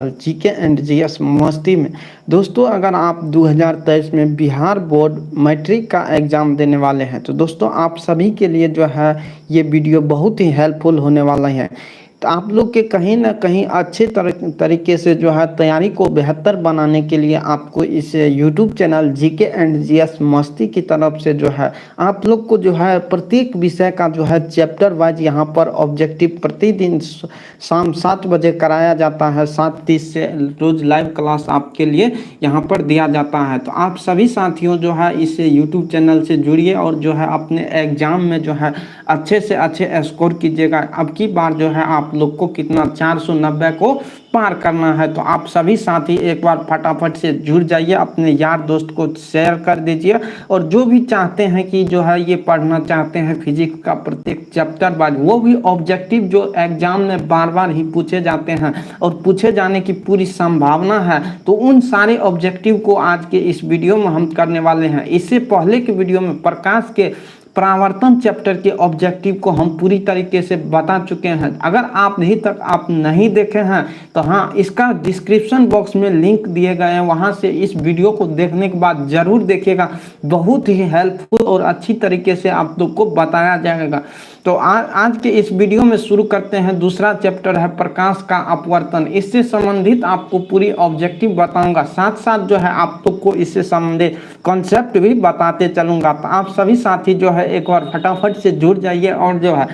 GK and GS मस्ती में दोस्तों, अगर आप 2023 में बिहार बोर्ड मैट्रिक का एग्ज़ाम देने वाले हैं तो दोस्तों आप सभी के लिए जो है ये वीडियो बहुत ही हेल्पफुल होने वाला है। तो आप लोग के कहीं ना कहीं अच्छे तरीके से जो है तैयारी को बेहतर बनाने के लिए आपको इस YouTube channel GK and GS मस्ती की तरफ से जो है आप लोग को जो है प्रत्येक विषय का जो है चैप्टर वाइज यहाँ पर ऑब्जेक्टिव प्रतिदिन शाम 7 बजे कराया जाता है। 7:30 से रोज़ लाइव क्लास आपके लिए यहाँ पर दिया जाता है। तो आप सभी साथियों जो है इस यूट्यूब चैनल से जुड़िए और जो है अपने एग्ज़ाम में जो है अच्छे से अच्छे स्कोर कीजिएगा। अब की बार जो है आप लोग को कितना 490 को पार करना है। तो आप सभी साथी एक बार फटाफट से जुड़ जाइए, अपने यार दोस्त को शेयर कर दीजिए और जो भी चाहते हैं कि जो है ये पढ़ना चाहते हैं फिजिक्स का प्रत्येक चैप्टर बाद वो भी ऑब्जेक्टिव जो एग्जाम में बार बार ही पूछे जाते हैं और पूछे जाने की पूरी संभावना है, तो उन सारे ऑब्जेक्टिव को आज के इस वीडियो में हम करने वाले हैं। इससे पहले के वीडियो में प्रकाश के परावर्तन चैप्टर के ऑब्जेक्टिव को हम पूरी तरीके से बता चुके हैं। अगर आप आप नहीं देखे हैं तो हाँ, इसका डिस्क्रिप्शन बॉक्स में लिंक दिए गए हैं, वहां से इस वीडियो को देखने के बाद जरूर देखिएगा। बहुत ही हेल्पफुल और अच्छी तरीके से आप लोग को बताया जाएगा। तो आज के इस वीडियो में शुरू करते हैं। दूसरा चैप्टर है प्रकाश का अपवर्तन। इससे संबंधित आपको पूरी ऑब्जेक्टिव बताऊंगा, साथ साथ जो है आप लोग को इससे संबंधित कॉन्सेप्ट भी बताते चलूंगा। तो आप सभी साथी जो है एक बार फटाफट से जुड़ जाइए और जो है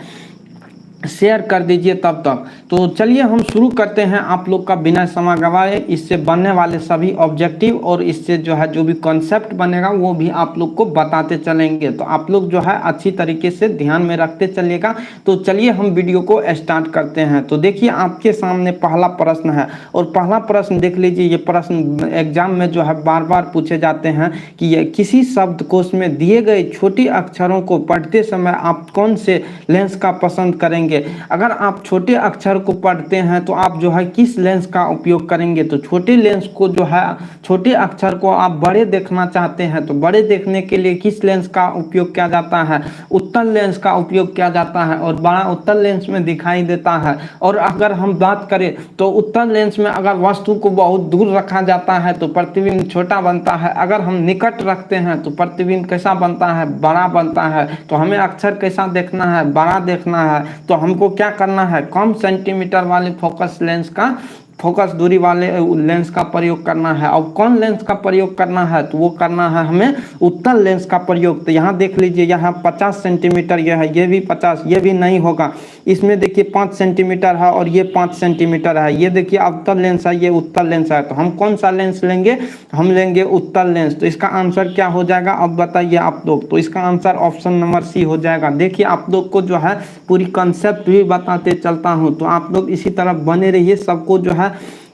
शेयर कर दीजिए तब तक। तो चलिए हम शुरू करते हैं आप लोग का बिना समय गवाए। इससे बनने वाले सभी ऑब्जेक्टिव और इससे जो है जो भी कॉन्सेप्ट बनेगा वो भी आप लोग को बताते चलेंगे। तो आप लोग जो है अच्छी तरीके से ध्यान में रखते चलिएगा। तो चलिए हम वीडियो को स्टार्ट करते हैं। तो देखिए आपके सामने पहला प्रश्न है और पहला प्रश्न देख लीजिए। ये प्रश्न एग्जाम में जो है बार बार पूछे जाते हैं कि ये किसी शब्दकोश में दिए गए छोटे अक्षरों को पढ़ते समय आप कौन से लेंस का पसंद करेंगे। अगर आप छोटे अक्षर को पढ़ते हैं तो आप जो है किस लेंस का उपयोग करेंगे। तो छोटे लेंस को जो है छोटे अक्षर को आप बड़े देखना चाहते हैं तो बड़े देखने के लिए किस लेंस का उपयोग किया जाता है, उत्तल लेंस का उपयोग किया जाता है और बड़ा उत्तल लेंस में दिखाई देता है। और अगर हम बात करें तो उत्तल लेंस में अगर वस्तु को बहुत दूर रखा जाता है तो प्रतिबिंब छोटा बनता है। अगर हम निकट रखते हैं तो प्रतिबिंब कैसा बनता है, बड़ा बनता है। तो हमें अक्षर कैसा देखना है, बड़ा देखना है। तो हमको क्या करना है, कम सेंटीमीटर वाले फोकस लेंस का फोकस दूरी वाले लेंस का प्रयोग करना है। और कौन लेंस का प्रयोग करना है, तो वो करना है हमें उत्तल लेंस का प्रयोग। तो यहाँ देख लीजिए, यहाँ 50 सेंटीमीटर यह है, ये भी 50, ये भी नहीं होगा। इसमें देखिए 5 सेंटीमीटर है और ये 5 सेंटीमीटर है। ये देखिए अवतल लेंस है, ये उत्तल लेंस है। तो हम कौन सा लेंस लेंगे, हम लेंगे उत्तल लेंस। तो इसका आंसर क्या हो जाएगा अब बताइए आप लोग। तो इसका आंसर ऑप्शन नंबर सी हो जाएगा। देखिए आप लोग को जो है पूरी कंसेप्ट भी बताते चलता हूँ, तो आप लोग इसी तरह बने रहिए, सबको जो है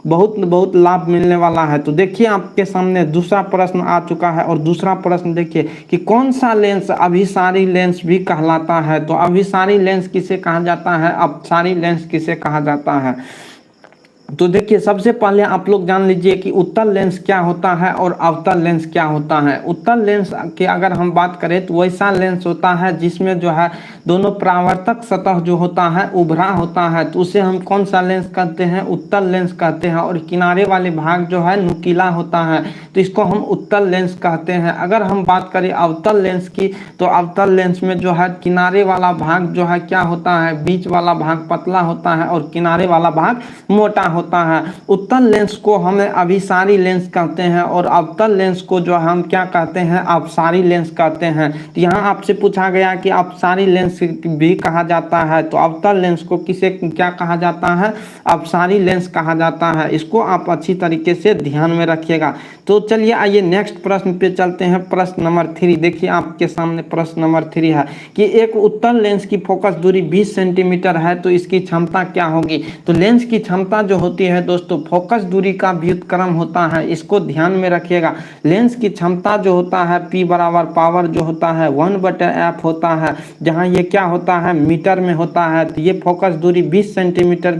बहुत बहुत लाभ मिलने वाला है। तो देखिए आपके सामने दूसरा प्रश्न आ चुका है और दूसरा प्रश्न देखिए कि कौन सा लेंस अभिसारी लेंस भी कहलाता है। तो अभिसारी लेंस किसे कहा जाता है, अपसारी लेंस किसे कहा जाता है। तो देखिए सबसे पहले आप लोग जान लीजिए कि उत्तल लेंस क्या होता है और अवतल लेंस क्या होता है। उत्तल लेंस की अगर हम बात करें तो वैसा लेंस होता है जिसमें जो है दोनों परावर्तक सतह जो होता है उभरा होता है, तो उसे हम कौन सा लेंस कहते हैं, उत्तल लेंस कहते हैं। और किनारे वाले भाग जो है नुकीला होता है, तो इसको हम उत्तल लेंस कहते हैं। अगर हम बात करें अवतल लेंस की, तो अवतल लेंस में जो है किनारे वाला भाग जो है क्या होता है, बीच वाला भाग पतला होता है और किनारे वाला भाग मोटा होता है। उत्तल लेंस को हमें अभिसारी लेंस कहते हैं और अवतल लेंस को जो हम क्या कहते हैं, अपसारी लेंस कहते हैं। तो यहाँ आपसे पूछा गया कि अपसारी लेंस भी कहा जाता है, तो अवतल लेंस को किसे क्या कहा जाता है, अपसारी लेंस कहा जाता है। इसको आप अच्छी तरीके से ध्यान में रखिएगा। तो चलिए आइए नेक्स्ट प्रश्न पे चलते हैं। प्रश्न नंबर 3 देखिए आपके सामने प्रश्न नंबर 3 है कि एक उत्तल लेंस की फोकस दूरी 20 सेंटीमीटर है, तो इसकी क्षमता क्या होगी। तो लेंस की क्षमता जो होती है दोस्तों फोकस दूरी का व्युत्क्रम होता है, इसको ध्यान में रखिएगा। लेंस की क्षमता जो होता है P बराबर पावर जो होता है 1/f होता है, जहां ये क्या होता है मीटर में होता है। तो ये फोकस दूरी 20 सेंटीमीटर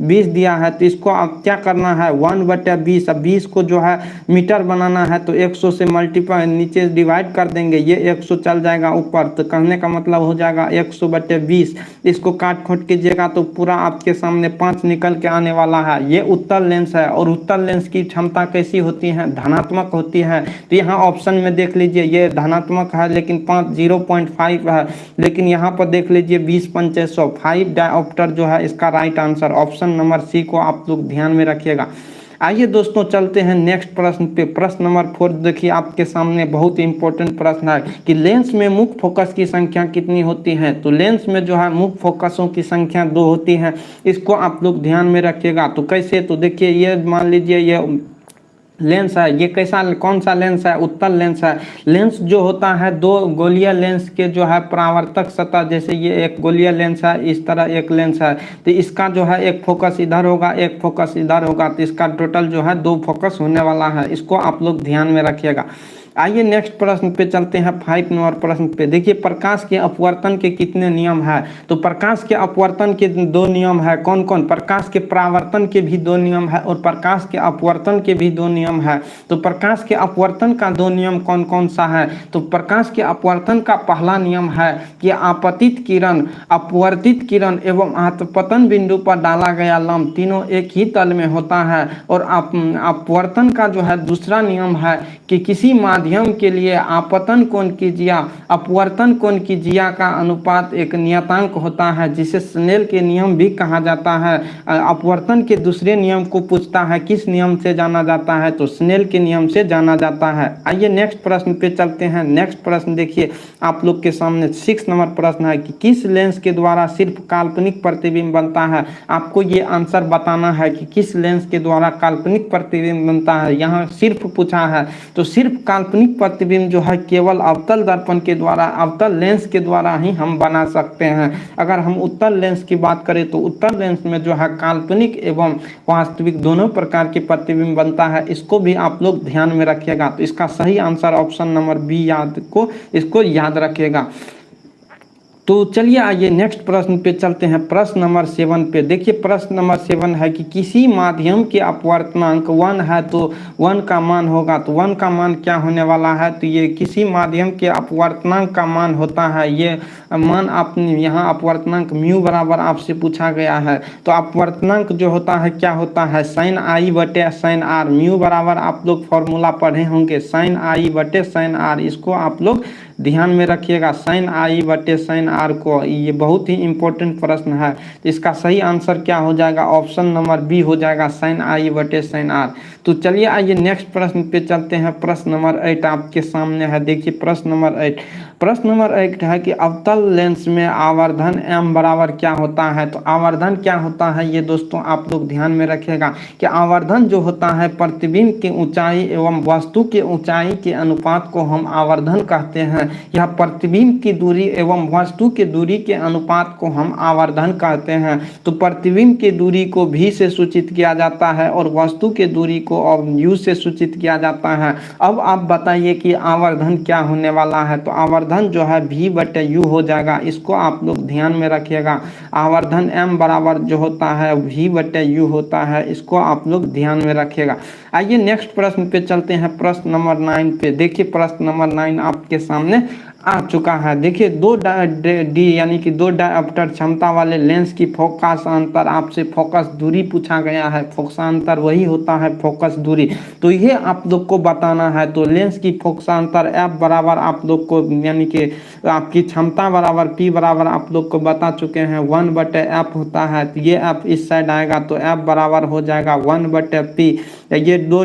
बीस दिया है, तो इसको आप क्या करना है 1/20। अब 20 को जो है मीटर बनाना है तो 100 से मल्टीप्लाई नीचे डिवाइड कर देंगे, ये 100 चल जाएगा ऊपर। तो कहने का मतलब हो जाएगा 100/20। इसको काट खोट कीजिएगा तो पूरा आपके सामने 5 निकल के आने वाला है ये उत्तल लेंस है। और उत्तल लेंस की क्षमता कैसी होती है, धनात्मक होती है। तो यहाँ ऑप्शन में देख लीजिए ये धनात्मक है लेकिन 0.5 है, लेकिन यहाँ पर देख लीजिए 20/5 डायोप्टर जो है इसका right answer option number C को आप लोग ध्यान में रखिएगा। आइए दोस्तों चलते हैं नेक्स्ट प्रश्न पे। प्रश्न नंबर 4 देखिए आपके सामने बहुत ही इंपॉर्टेंट प्रश्न है कि लेंस में मुख्य फोकस की संख्या कितनी होती है। तो लेंस में जो है मुख्य फोकसों की संख्या 2 होती है, इसको आप लोग ध्यान में रखिएगा। तो कैसे, तो देखिए ये मान लीजिए ये लेंस है, ये कैसा कौन सा लेंस है, उत्तल लेंस है। लेंस जो होता है दो गोलीय लेंस के जो है परावर्तक सतह, जैसे ये एक गोलीय लेंस है, इस तरह एक लेंस है, तो इसका जो है एक फोकस इधर होगा एक फोकस इधर होगा, तो इसका टोटल जो है 2 फोकस होने वाला है, इसको आप लोग ध्यान में रखिएगा। आइए नेक्स्ट प्रश्न पे चलते हैं 5 नंबर प्रश्न पे। देखिए प्रकाश के अपवर्तन के कितने नियम है। तो प्रकाश के अपवर्तन के 2 नियम है। कौन कौन, प्रकाश के परावर्तन के भी 2 नियम है और प्रकाश के अपवर्तन के भी 2 नियम है। तो प्रकाश के अपवर्तन का 2 नियम कौन कौन सा है। तो प्रकाश के अपवर्तन का पहला नियम है कि आपतित किरण, अपवर्तित किरण एवं आपतन बिंदु पर डाला गया लंब तीनों एक ही तल में होता है। और अपवर्तन का जो है दूसरा नियम है कि किसी माध्यम के लिए आपतन कोण की जिया अपवर्तन कोण की जिया का अनुपात एक नियतांक होता है, जिसे स्नेल के नियम भी कहा जाता है। अपवर्तन के दूसरे नियम को पूछता है किस नियम से जाना जाता है, तो स्नेल के नियम से जाना जाता है। आइए नेक्स्ट प्रश्न पे चलते हैं। नेक्स्ट प्रश्न देखिए आप लोग के सामने 6 नंबर प्रश्न है कि किस लेंस के द्वारा सिर्फ काल्पनिक प्रतिबिंब बनता है। आपको ये आंसर बताना है कि किस लेंस के द्वारा काल्पनिक प्रतिबिंब बनता है। यहाँ सिर्फ पूछा है, तो सिर्फ काल्पनिक प्रतिबिंब जो है केवल अवतल दर्पण के द्वारा, अवतल लेंस के द्वारा ही हम बना सकते हैं। अगर हम उत्तल लेंस की बात करें तो उत्तल लेंस में जो है काल्पनिक एवं वास्तविक दोनों प्रकार के प्रतिबिंब बनता है, इसको भी आप लोग ध्यान में रखिएगा। तो इसका सही आंसर ऑप्शन नंबर बी इसको याद रखिएगा। तो चलिए आइए नेक्स्ट प्रश्न पे चलते हैं। प्रश्न नंबर 7 पे देखिए प्रश्न नंबर 7 है कि किसी माध्यम के अपवर्तनांक 1 है तो 1 का मान होगा। तो 1 का मान क्या होने वाला है, तो ये किसी माध्यम के अपवर्तनांक का मान होता है। ये मान आप यहाँ अपवर्तनांक म्यू बराबर आपसे पूछा गया है। तो अपवर्तनांक जो होता है क्या होता है, साइन आई बटे साइन आर। म्यू बराबर आप लोग फॉर्मूला पढ़े होंगे साइन आई बटे साइन आर, इसको आप लोग ध्यान में रखिएगा। साइन आई बटे साइन आर को, ये बहुत ही इंपॉर्टेंट प्रश्न है। इसका सही आंसर क्या हो जाएगा, ऑप्शन नंबर बी हो जाएगा साइन आई बटे साइन आर। तो चलिए आइए नेक्स्ट प्रश्न पे चलते हैं। प्रश्न नंबर 8 आपके सामने है। देखिए प्रश्न नंबर 8, प्रश्न नंबर 8 है कि अवतल लेंस में आवर्धन m बराबर क्या होता है। तो आवर्धन क्या होता है ये दोस्तों आप लोग ध्यान में रखिएगा कि आवर्धन जो होता है प्रतिबिंब की ऊंचाई एवं वस्तु की ऊंचाई के अनुपात को हम आवर्धन कहते हैं। यह प्रतिबिंब की दूरी एवं वस्तु की दूरी के अनुपात को हम आवर्धन कहते हैं। तो प्रतिबिंब की दूरी को v से सूचित किया जाता है और वस्तु की दूरी को u से सूचित किया जाता है। अब आप बताइए कि आवर्धन क्या होने वाला है। तो आवर्धन जो है v बटे u हो जाएगा, इसको आप लोग ध्यान में रखिएगा। आवर्धन m बराबर जो होता है v बटे u होता है, इसको आप लोग ध्यान में रखिएगा। आइए नेक्स्ट प्रश्न पे चलते हैं। प्रश्न नंबर 9 पे देखिए प्रश्न नंबर 9 आपके सामने आ चुका है। देखिए 2 डी यानी कि 2 डायोप्टर क्षमता वाले लेंस की फोकस अंतर, आपसे फोकस दूरी पूछा गया है। फोकस अंतर वही होता है फोकस दूरी, तो ये आप लोग को बताना है। तो लेंस की फोकस अंतर एफ बराबर आप लोग को यानी कि आपकी क्षमता बराबर पी बराबर आप लोग को बता चुके हैं 1 बटे एफ होता है। तो ये एफ इस साइड आएगा तो एफ बराबर हो जाएगा 1 बटे पी। ये 2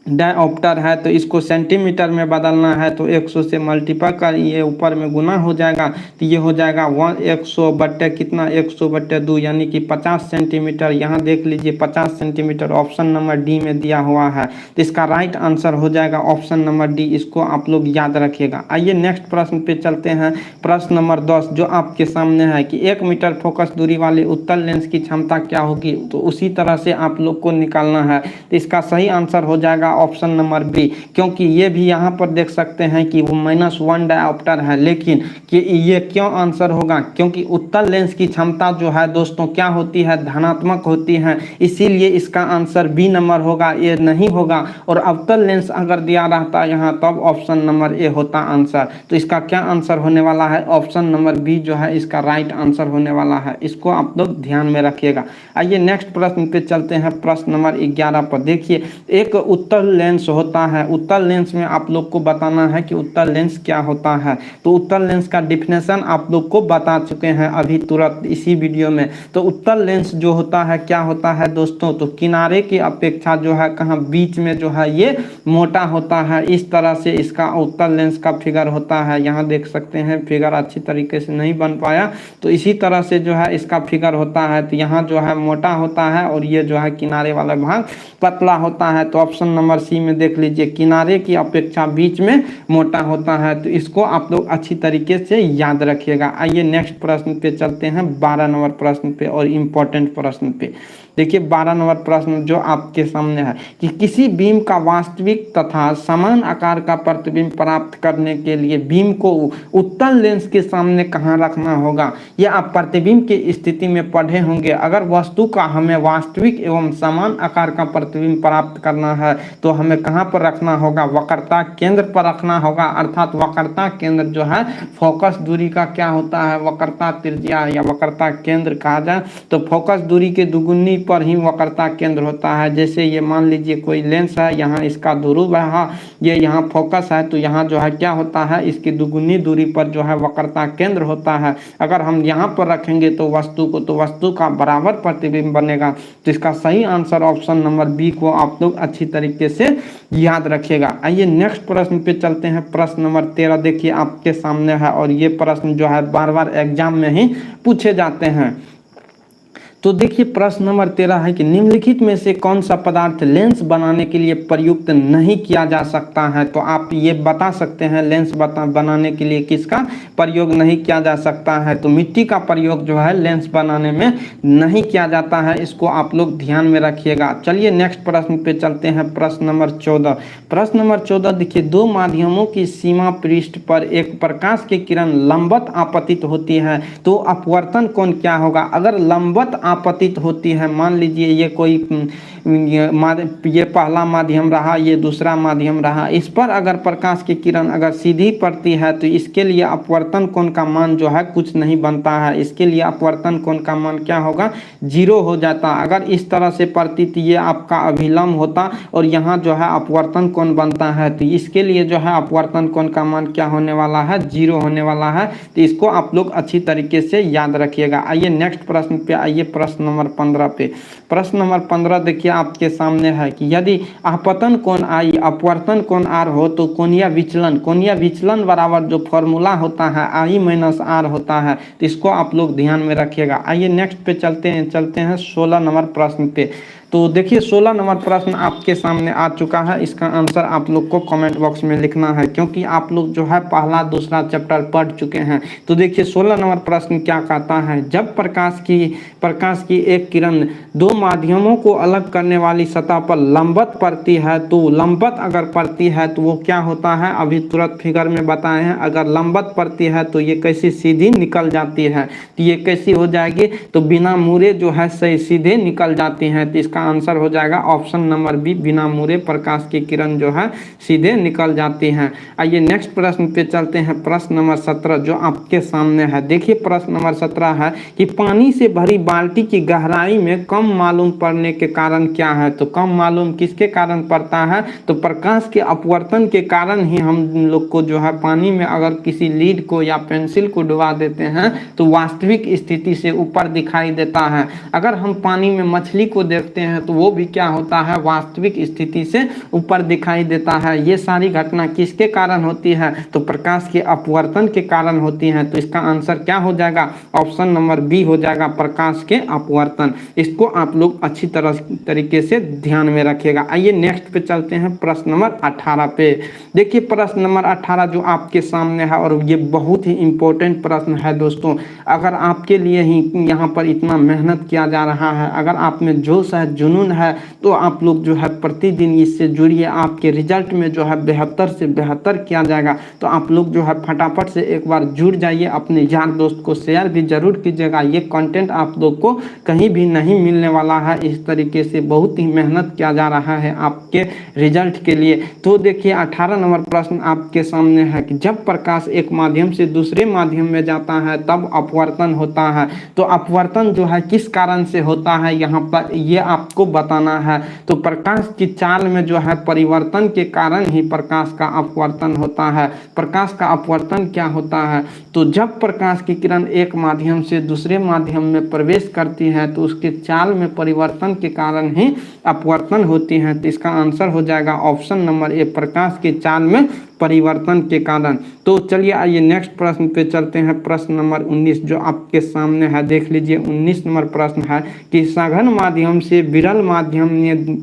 डायोप्टर है तो इसको सेंटीमीटर में बदलना है, तो 100 से मल्टीप्लाई कर ये ऊपर में गुना हो जाएगा, तो ये हो जाएगा 100 बटे कितना 100 बटे 2 यानी कि 50 सेंटीमीटर। यहाँ देख लीजिए 50 सेंटीमीटर ऑप्शन नंबर डी में दिया हुआ है, तो इसका राइट आंसर हो जाएगा ऑप्शन नंबर डी, इसको आप लोग याद रखिएगा। आइए नेक्स्ट प्रश्न पे चलते हैं। प्रश्न नंबर 10 जो आपके सामने है कि 1 मीटर फोकस दूरी वाली उत्तल लेंस की क्षमता क्या होगी। तो उसी तरह से आप लोग को निकालना है, तो इसका सही आंसर हो जाएगा रखिएगा ऑप्शन नंबर बी, क्योंकि ये भी यहाँ पर देख सकते हैं कि वो -1 डायोप्टर है। लेकिन कि ये क्यों आंसर होगा, क्योंकि उत्तल लेंस की क्षमता जो है दोस्तों क्या होती है, धनात्मक होती है, इसीलिए इसका आंसर बी नंबर होगा, ये नहीं होगा। और अवतल लेंस अगर दिया रहता यहाँ तब ऑप्शन नंबर ए होता आंसर। तो इसका क्या आंसर होने वाला है, ऑप्शन नंबर बी जो है इसका राइट आंसर होने वाला है। इसको आप लोग ध्यान में रखिएगा। आइए नेक्स्ट प्रश्न पे चलते हैं, प्रश्न नंबर 11 पर। देखिए एक उत्तल लेंस होता है, उत्तल लेंस में आप लोग को बताना है कि उत्तल लेंस क्या होता है। तो उत्तल लेंस का डिफिनेशन आप लोग को बता चुके हैं अभी तुरंत इसी वीडियो में। तो उत्तल लेंस जो होता है क्या होता है दोस्तों, तो किनारे की अपेक्षा जो है कहाँ बीच में जो है ये मोटा होता है। इस तरह से इसका उत्तल लेंस का फिगर होता है। यहाँ देख सकते हैं फिगर अच्छी तरीके से नहीं बन पाया, तो इसी तरह से जो है इसका फिगर होता है। तो यहाँ जो है मोटा होता है और ये जो है किनारे वाला भाग पतला होता है। तो ऑप्शन नंबर सी में देख लीजिए, किनारे की अपेक्षा बीच में मोटा होता है। तो इसको आप लोग अच्छी तरीके से याद रखिएगा। आइए नेक्स्ट प्रश्न पे चलते हैं, 12 नंबर प्रश्न पे और इम्पोर्टेंट प्रश्न पे। देखिए 12 नंबर प्रश्न जो आपके सामने है कि किसी बीम का वास्तविक तथा समान आकार का प्रतिबिंब प्राप्त करने के लिए बीम को उत्तल लेंस के सामने कहाँ रखना होगा। यह आप प्रतिबिंब की स्थिति में पढ़े होंगे। अगर वस्तु का हमें वास्तविक एवं समान आकार का प्रतिबिंब प्राप्त करना है तो हमें कहाँ पर रखना होगा, वक्रता केंद्र पर रखना होगा। अर्थात वक्रता केंद्र जो है फोकस दूरी का क्या होता है, वक्रता त्रिज्या या वक्रता केंद्र कहा जाए तो फोकस दूरी के दुगुनी पर ही वक्रता केंद्र होता है। जैसे ये मान लीजिए कोई लेंस है, यहाँ इसका ध्रुव है, ये यहाँ फोकस है, तो यहाँ जो है क्या होता है, इसकी दुगुनी दूरी पर जो है वक्रता केंद्र होता है। अगर हम यहाँ पर रखेंगे तो वस्तु का बराबर प्रतिबिंब बनेगा। तो इसका सही आंसर ऑप्शन नंबर बी को आप लोग अच्छी तरीके से याद रखिएगा। आइए नेक्स्ट प्रश्न पे चलते हैं, प्रश्न नंबर 13 देखिए आपके सामने है और ये प्रश्न जो है बार बार एग्जाम में ही पूछे जाते हैं। तो देखिए प्रश्न नंबर 13 है कि निम्नलिखित में से कौन सा पदार्थ लेंस बनाने के लिए प्रयुक्त नहीं किया जा सकता है। तो आप ये बता सकते हैं लेंस बनाने के लिए किसका प्रयोग नहीं किया जा सकता है। तो मिट्टी का प्रयोग जो है लेंस बनाने में नहीं किया जाता है, इसको आप लोग ध्यान में रखिएगा। चलिए नेक्स्ट प्रश्न पे चलते हैं, प्रश्न नंबर 14। प्रश्न नंबर 14 देखिए, दो माध्यमों की सीमा पृष्ठ पर एक प्रकाश की किरण लंबवत आपतित होती है तो अपवर्तन कोण क्या होगा। अगर लंबवत आपतित होती है, मान लीजिए ये कोई ये पहला माध्यम रहा, ये दूसरा माध्यम रहा, इस पर अगर प्रकाश की किरण अगर सीधी पड़ती है तो इसके लिए अपवर्तन कोण का मान जो है कुछ नहीं बनता है। इसके लिए अपवर्तन कोण का मान क्या होगा, 0 हो जाता। अगर इस तरह से पड़ती तो ये आपका अभिलंब होता और यहाँ जो है अपवर्तन कोण बनता है। तो इसके लिए जो है अपवर्तन कोण का मान क्या होने वाला है, 0 होने वाला है। तो इसको आप लोग अच्छी तरीके से याद रखिएगा। आइए नेक्स्ट प्रश्न पे आइए, प्रश्न नंबर 15 पे। प्रश्न नंबर 15 देखिए आपके सामने है कि यदि आपतन कोण आई अपवर्तन कोण आर हो तो कोणीय विचलन बराबर जो फॉर्मूला होता है आई माइनस आर होता है। तो इसको आप लोग ध्यान में रखिएगा। आइए नेक्स्ट पे चलते हैं 16 नंबर प्रश्न पे। तो देखिए 16 नंबर प्रश्न आपके सामने आ चुका है। इसका आंसर आप लोग को कमेंट बॉक्स में लिखना है, क्योंकि आप लोग जो है पहला दूसरा चैप्टर पढ़ चुके हैं। तो देखिए 16 नंबर प्रश्न क्या कहता है, जब प्रकाश की एक किरण दो माध्यमों को अलग करने वाली सतह पर लंबवत पड़ती है, तो लंबवत अगर पड़ती है तो वो क्या होता है, अभी तुरंत फिगर में बताए हैं। अगर लंबवत पड़ती है तो ये कैसी सीधी निकल जाती है, तो ये कैसी हो जाएगी, तो बिना मुड़े जो है सही सीधे निकल जाती हैं। तो इसका आंसर हो जाएगा ऑप्शन नंबर बी, बिना मुड़े प्रकाश की किरण जो है सीधे निकल जाती हैं। आइए नेक्स्ट प्रश्न पे चलते हैं, प्रश्न नंबर 17 जो आपके सामने है। देखिए प्रश्न नंबर 17 है कि पानी से भरी बाल्टी की गहराई में कम मालूम पड़ने के कारण क्या है। तो कम मालूम किसके कारण पड़ता है, तो प्रकाश के अपवर्तन के कारण ही हम लोग को जो है पानी में अगर किसी लीड को या पेंसिल को डुबा देते हैं तो वास्तविक स्थिति से ऊपर दिखाई देता है। अगर हम पानी में मछली को देखते हैं तो वो भी क्या होता है, वास्तविक स्थिति से ऊपर दिखाई देता है। ये सारी घटना किसके कारण होती है, तो प्रकाश के अपवर्तन के कारण होती है। तो इसका आंसर क्या हो जाएगा, ऑप्शन नंबर बी हो जाएगा, प्रकाश के अपवर्तन। इसको आप लोग अच्छी तरीके से ध्यान में रखिएगा। आइए नेक्स्ट पे चलते हैं, प्रश्न नंबर 18 पे। देखिए प्रश्न नंबर 18 जो आपके सामने है और ये बहुत ही इंपॉर्टेंट प्रश्न है दोस्तों। अगर आपके लिए ही यहाँ पर इतना मेहनत किया जा रहा है, अगर आप में जोश है, जुनून है तो आप लोग जो है प्रतिदिन इससे जुड़िए। आपके रिजल्ट में जो है बेहतर से बेहतर किया जाएगा। तो आप लोग जो है फटाफट से एक बार जुड़ जाइए, अपने यार दोस्त को शेयर भी जरूर कीजिएगा। ये कंटेंट आप लोग को कहीं भी नहीं मिलने वाला है। इस तरीके से बहुत ही मेहनत किया जा रहा है आपके रिजल्ट के लिए। तो देखिए 18 नंबर प्रश्न आपके सामने है कि जब प्रकाश एक माध्यम से दूसरे माध्यम में जाता है तब अपवर्तन होता है। तो अपवर्तन जो है किस कारण से होता है यहाँ पर ये आपको बताना है। तो प्रकाश की चाल में जो है परिवर्तन के कारण ही प्रकाश का अपवर्तन होता है। प्रकाश का अपवर्तन क्या होता है? तो जब प्रकाश की किरण एक माध्यम से दूसरे माध्यम में प्रवेश करती है तो उसके चाल में परिवर्तन के कारण ही अपवर्तन होती है। तो इसका आंसर हो जाएगा ऑप्शन नंबर ए, प्रकाश की चाल में परिवर्तन के कारण। तो चलिए आइए नेक्स्ट प्रश्न पे चलते हैं। प्रश्न नंबर 19 जो आपके सामने है, देख लीजिए 19 नंबर प्रश्न है कि सघन माध्यम से विरल माध्यम में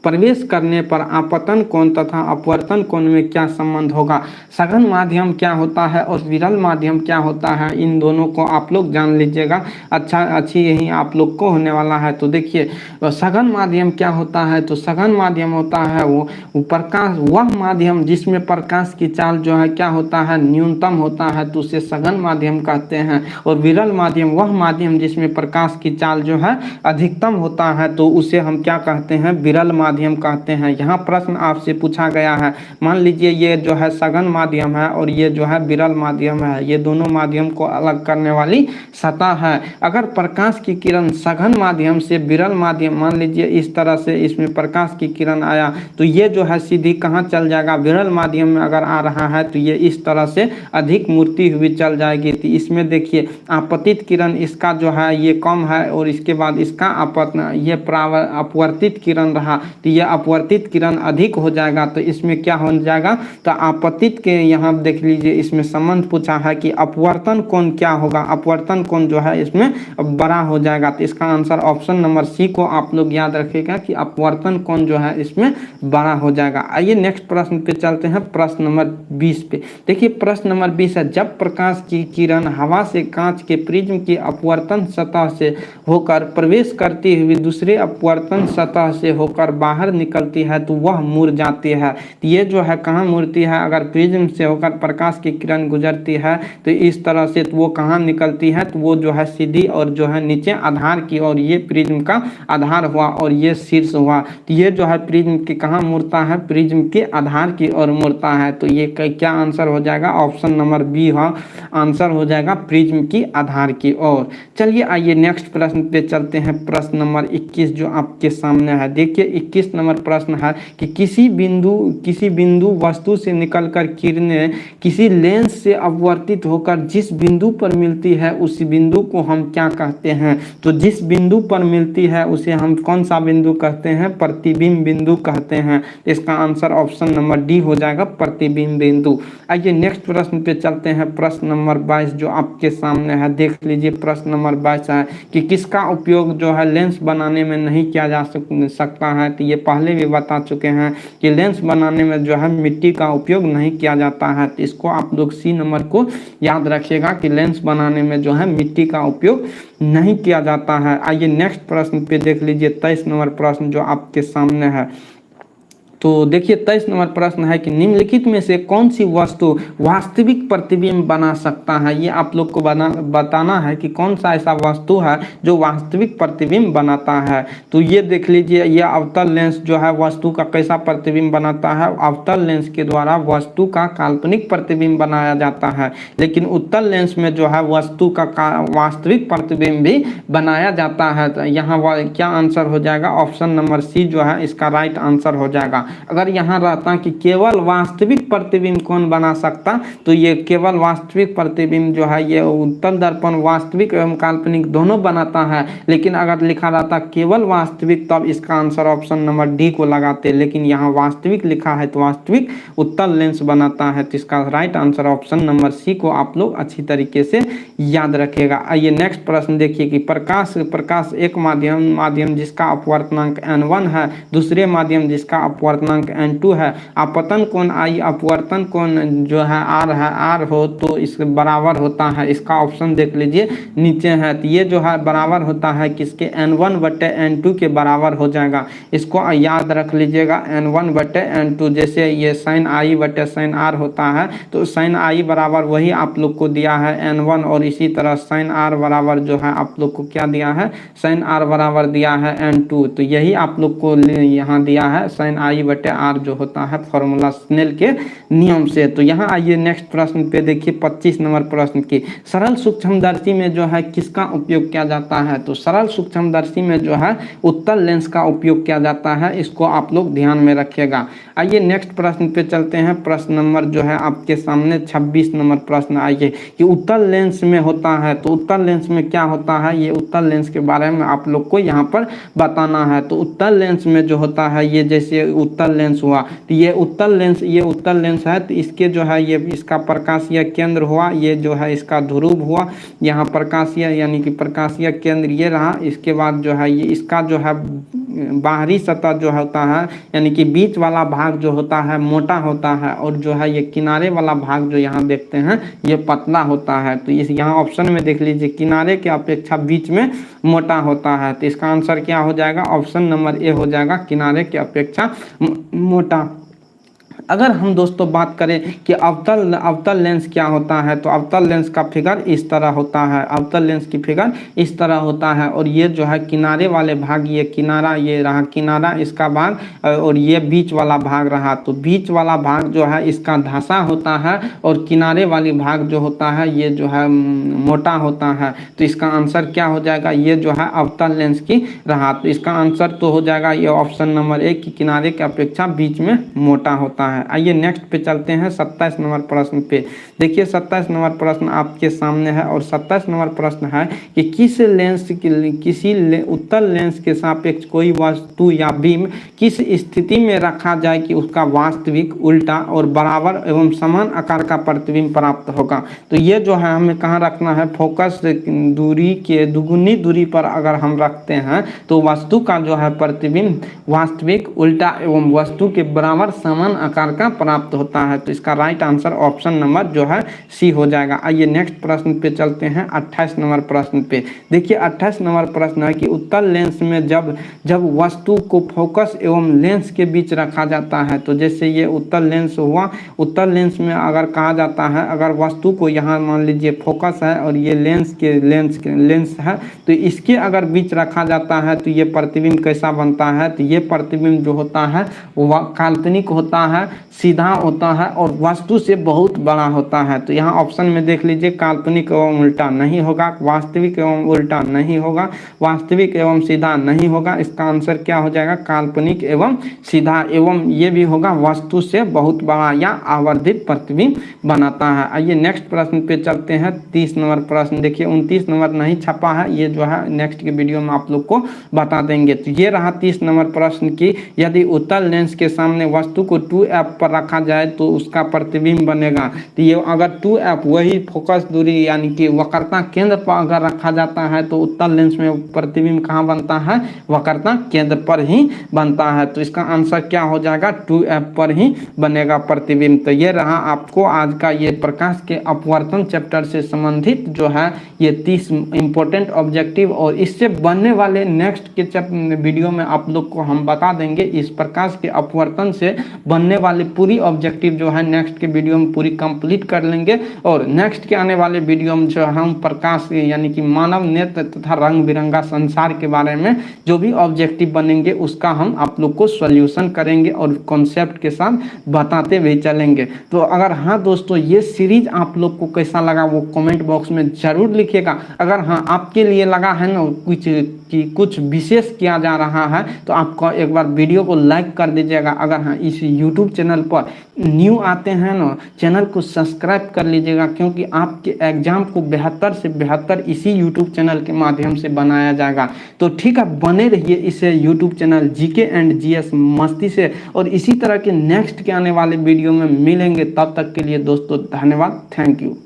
प्रवेश करने पर आपतन कोण तथा अपवर्तन कोण में क्या संबंध होगा। सघन माध्यम क्या होता है और विरल माध्यम क्या होता है, इन दोनों को आप लोग जान लीजिएगा। अच्छी यही आप लोग को होने वाला है। तो देखिए सघन माध्यम क्या होता है। तो सघन माध्यम होता है वो प्रकाश, वह माध्यम जिसमें प्रकाश की चाल जो है क्या होता है, न्यूनतम होता है, तो उसे सघन माध्यम कहते हैं। और विरल माध्यम वह माध्यम जिसमें प्रकाश की चाल जो है अधिकतम होता है, तो उसे हम क्या कहते हैं, विरल माध्यम कहते हैं। यहाँ प्रश्न आपसे पूछा गया है, मान लीजिए ये जो है सघन माध्यम है और ये जो है विरल माध्यम है, ये दोनों माध्यम को अलग करने वाली सतह है। अगर प्रकाश की किरण सघन माध्यम से विरल माध्यम, मान लीजिए इस तरह से इसमें प्रकाश की किरण आया तो ये जो है सीधी कहाँ चल जाएगा, विरल माध्यम में अगर आ रहा है तो ये इस तरह से अधिक मूर्ति हुई चल जाएगी। तो इसमें देखिए आपतित किरण इसका जो है ये कम है और इसके बाद इसका ये अपवर्तित किरण रहा तो यह अपवर्तित किरण अधिक हो जाएगा। तो इसमें क्या हो जाएगा, तो आपतित के यहाँ देख लीजिए इसमें संबंध पूछा है कि अपवर्तन कोण क्या होगा, अपवर्तन कोण जो है इसमें बड़ा हो जाएगा। तो इसका आंसर ऑप्शन नंबर सी को आप लोग याद रखिएगा कि अपवर्तन कोण जो है इसमें बड़ा हो जाएगा। आइए नेक्स्ट प्रश्न पे चलते हैं, प्रश्न नंबर 20 पे। देखिए प्रश्न नंबर 20 है, जब प्रकाश की किरण हवा से कांच के प्रिज्म की अपवर्तन सतह से होकर प्रवेश करती हुई दूसरे अपवर्तन सतह से होकर बाहर निकलती है तो वह मुड़ जाती है। तो ये जो है कहाँ मुड़ती है, अगर प्रिज्म से होकर प्रकाश की किरण गुजरती है तो इस तरह से तो वो कहाँ निकलती है, तो वो जो है सीधी और जो है नीचे आधार की, और ये प्रिज्म का आधार हुआ और ये शीर्ष हुआ। तो ये जो है प्रिज्म के कहाँ मुड़ता है, प्रिज्म के आधार की ओर मुड़ता है। तो ये क्या आंसर हो जाएगा, ऑप्शन नंबर बी आंसर हो जाएगा प्रिज्म की आधार की ओर। चलिए आइए नेक्स्ट प्रश्न पे चलते हैं। प्रश्न नंबर 21 जो आपके सामने है, देखिए 21 नंबर प्रश्न है कि किसी बिंदु वस्तु से निकलकर किरणें किसी लेंस से अपवर्तित होकर जिस बिंदु पर मिलती है उस बिंदु को हम क्या कहते हैं। तो जिस बिंदु पर मिलती है उसे हम कौन सा बिंदु कहते हैं, प्रतिबिंब बिंदु कहते हैं। इसका आंसर ऑप्शन नंबर डी हो जाएगा, प्रतिबिंब बिंदु। आइए नेक्स्ट प्रश्न पे चलते हैं। प्रश्न नंबर 22 जो आपके सामने है, देख लीजिए प्रश्न नंबर 22 है कि किसका उपयोग जो है लेंस बनाने में नहीं किया जा सकता है। तो ये पहले भी बता चुके हैं कि लेंस बनाने में जो है मिट्टी का उपयोग नहीं किया जाता है। तो इसको आप लोग सी नंबर को याद रखिएगा कि लेंस बनाने में जो है मिट्टी का उपयोग नहीं किया जाता है। आइए नेक्स्ट प्रश्न पे देख लीजिए 23 नंबर प्रश्न जो आपके सामने है। तो देखिए 23 नंबर प्रश्न है कि निम्नलिखित में से कौन सी वस्तु वास्तविक प्रतिबिंब बना सकता है। ये आप लोग को बताना है कि कौन सा ऐसा वस्तु है जो वास्तविक प्रतिबिंब बनाता है। तो ये देख लीजिए, ये अवतल लेंस जो है वस्तु का कैसा प्रतिबिंब बनाता है, अवतल लेंस के द्वारा वस्तु का काल्पनिक प्रतिबिंब बनाया जाता है, लेकिन उत्तल लेंस में जो है वस्तु का वास्तविक प्रतिबिंब भी बनाया जाता है। तो यहाँ क्या आंसर हो जाएगा, ऑप्शन नंबर सी जो है इसका राइट आंसर हो जाएगा। अगर यहाँ रहता कि केवल वास्तविक प्रतिबिंब कौन बना सकता, तो ये केवल वास्तविक प्रतिबिंब जो है ये उत्तल दर्पण वास्तविक एवं काल्पनिक दोनों बनाता है, लेकिन अगर लिखा रहता केवल वास्तविक तब इसका आंसर ऑप्शन नंबर डी को लगाते, लेकिन यहाँ वास्तविक लिखा है तो वास्तविक उत्तल लेंस बनाता है। तो इसका right answer option number C को आप लोग अच्छी तरीके से याद रखेगा। आइए नेक्स्ट प्रश्न देखिए कि प्रकाश एक माध्यम जिसका अपवर्तनांक n1 है, दूसरे माध्यम जिसका अपवर्तनांक अपवर्तनांक N2 है, अपतन कोण I अपवर्तन कोण जो है R हो तो इसके बराबर होता है, इसका ऑप्शन देख लीजिए नीचे है। तो ये जो है बराबर होता है किसके, N1/N2 के बराबर हो जाएगा। इसको याद रख लीजिएगा, N1/N2। जैसे ये sin I/sin R होता है तो sin I बराबर वही आप लोग को दिया है N1, और इसी तरह sin R बराबर जो है आप लोग को क्या दिया है, sin R बराबर दिया है N2। तो यही आप लोग को यहाँ दिया है sin I/R जो होता है फॉर्मूला स्नेल के नियम से। तो यहाँ आइए नेक्स्ट प्रश्न पे देखिए 25 नंबर प्रश्न की, सरल सूक्ष्मदर्शी में जो है किसका उपयोग किया जाता है। तो सरल सूक्ष्मदर्शी में जो है उत्तल लेंस का उपयोग किया जाता है, इसको आप लोग ध्यान में रखिएगा। आइए नेक्स्ट प्रश्न पे चलते हैं। प्रश्न नंबर जो है आपके सामने 26 नंबर प्रश्न आइए कि उत्तल लेंस में होता है, तो उत्तल लेंस में क्या होता है, ये उत्तल लेंस के बारे में आप लोग को यहाँ पर बताना है। तो उत्तल लेंस में जो होता है, ये जैसे उत्तल लेंस हुआ तो ये उत्तल लेंस है, तो इसके जो है ये इसका प्रकाशीय केंद्र हुआ, ये जो है इसका ध्रुव हुआ, यहाँ प्रकाशीय यानी कि प्रकाशीय केंद्र ये रहा। इसके बाद जो है ये इसका जो है बाहरी सतह जो होता है यानी कि बीच वाला भाग जो होता है मोटा होता है, और जो है ये किनारे वाला भाग जो यहाँ देखते हैं ये पतला होता है। तो इस यहाँ ऑप्शन में देख लीजिए किनारे के अपेक्षा बीच में मोटा होता है, तो इसका आंसर क्या हो जाएगा, ऑप्शन नंबर ए हो जाएगा, किनारे के अपेक्षा मोटा। अगर हम दोस्तों बात करें कि अवतल लेंस क्या होता है, तो अवतल लेंस का फिगर इस तरह होता है, अवतल लेंस की फिगर इस तरह होता है, और ये जो है किनारे वाले भाग, ये किनारा, ये रहा किनारा इसका भाग, और ये बीच वाला भाग रहा। तो बीच वाला भाग जो है इसका धंसा होता है, और किनारे वाली भाग जो होता है ये जो है मोटा होता है। तो इसका आंसर क्या हो जाएगा, ये जो है अवतल लेंस की रहा। तो इसका आंसर तो हो जाएगा ये ऑप्शन नंबर ए कि किनारे के अपेक्षा बीच में मोटा होता है। आइए नेक्स्ट पे चलते हैं 27 नंबर प्रश्न पे। देखिए 27 नंबर प्रश्न आपके सामने है, और 27 नंबर प्रश्न है कि किसी उत्तल लेंस के सापेक्ष कोई वस्तु या बीम किस स्थिति में रखा जाए कि उसका वास्तविक, उल्टा और बराबर एवं समान आकार का प्रतिबिंब प्राप्त होगा। तो ये जो है हमें कहाँ रखना है, फोकस दूरी के दुगुनी दूरी पर अगर हम रखते हैं तो वस्तु का जो है प्रतिबिंब वास्तविक, उल्टा एवं वस्तु के बराबर समान आकार का प्राप्त होता है। तो इसका राइट आंसर ऑप्शन नंबर जो है सी हो जाएगा। आइए नेक्स्ट प्रश्न पे चलते हैं 28 नंबर प्रश्न पे। देखिए 28 नंबर प्रश्न है कि उत्तल लेंस में जब वस्तु को फोकस एवं लेंस के बीच रखा जाता है, तो जैसे ये उत्तल लेंस हुआ, उत्तल लेंस में अगर कहा जाता है अगर वस्तु को यहाँ मान लीजिए फोकस है और ये लेंस है, तो इसके अगर बीच रखा जाता है तो ये प्रतिबिंब कैसा बनता है, तो ये प्रतिबिंब जो होता है वह काल्पनिक होता है, सीधा होता है और वस्तु से बहुत बड़ा होता है। तो यहाँ ऑप्शन में देख लीजिए काल्पनिक एवं उल्टा नहीं होगा, वास्तविक एवं उल्टा नहीं होगा, वास्तविक एवं सीधा नहीं होगा। इसका आंसर क्या हो जाएगा, काल्पनिक एवं सीधा, एवं ये भी होगा वस्तु से बहुत बड़ा या आवर्धित प्रतिबिंब बनाता है। आइए नेक्स्ट प्रश्न पे चलते हैं 30 नंबर प्रश्न। देखिए 29 नंबर नहीं छपा है, ये जो है नेक्स्ट के वीडियो में आप लोग को बता देंगे। तो ये रहा 30 नंबर प्रश्न की, यदि उत्तल लेंस के सामने वस्तु को 2f पर रखा जाए तो उसका प्रतिबिंब बनेगा। तो ये अगर 2f वही फोकस दूरी यानी कि वक्रता केंद्र पर अगर रखा जाता है तो उत्तल लेंस में प्रतिबिंब कहाँ बनता है, वक्रता केंद्र पर ही बनता है। तो इसका आंसर क्या हो जाएगा, 2f पर ही बनेगा प्रतिबिंब। तो ये रहा आपको आज का ये प्रकाश के अपवर्तन चैप्टर से संबंधित जो है ये 30 इंपॉर्टेंट ऑब्जेक्टिव, और इससे बनने वाले नेक्स्ट के वीडियो में आप लोग को हम बता देंगे इस प्रकाश के अपवर्तन से बनने वाले पूरी ऑब्जेक्टिव जो है नेक्स्ट के वीडियो में पूरी कंप्लीट कर लेंगे। और नेक्स्ट के आने वाले वीडियो में जो हम प्रकाश यानी कि मानव नेत्र तथा रंग बिरंगा संसार के बारे में जो भी ऑब्जेक्टिव बनेंगे उसका हम आप लोग को सॉल्यूशन करेंगे और कॉन्सेप्ट के साथ बताते भी चलेंगे। तो अगर हाँ दोस्तों ये सीरीज आप लोग को कैसा लगा वो कमेंट बॉक्स में जरूर लिखिएगा। अगर हाँ आपके लिए लगा है ना कुछ विशेष किया जा रहा है तो आपको एक बार वीडियो को लाइक कर दीजिएगा। अगर हाँ इस यूट्यूब चैनल पर न्यू आते हैं ना, चैनल को सब्सक्राइब कर लीजिएगा, क्योंकि आपके एग्जाम को बेहतर से बेहतर इसी यूट्यूब चैनल के माध्यम से बनाया जाएगा। तो ठीक है, बने रहिए इस YouTube channel GK and GS मस्ती से, और इसी तरह के नेक्स्ट के आने वाले वीडियो में मिलेंगे। तब तक के लिए दोस्तों धन्यवाद, थैंक यू।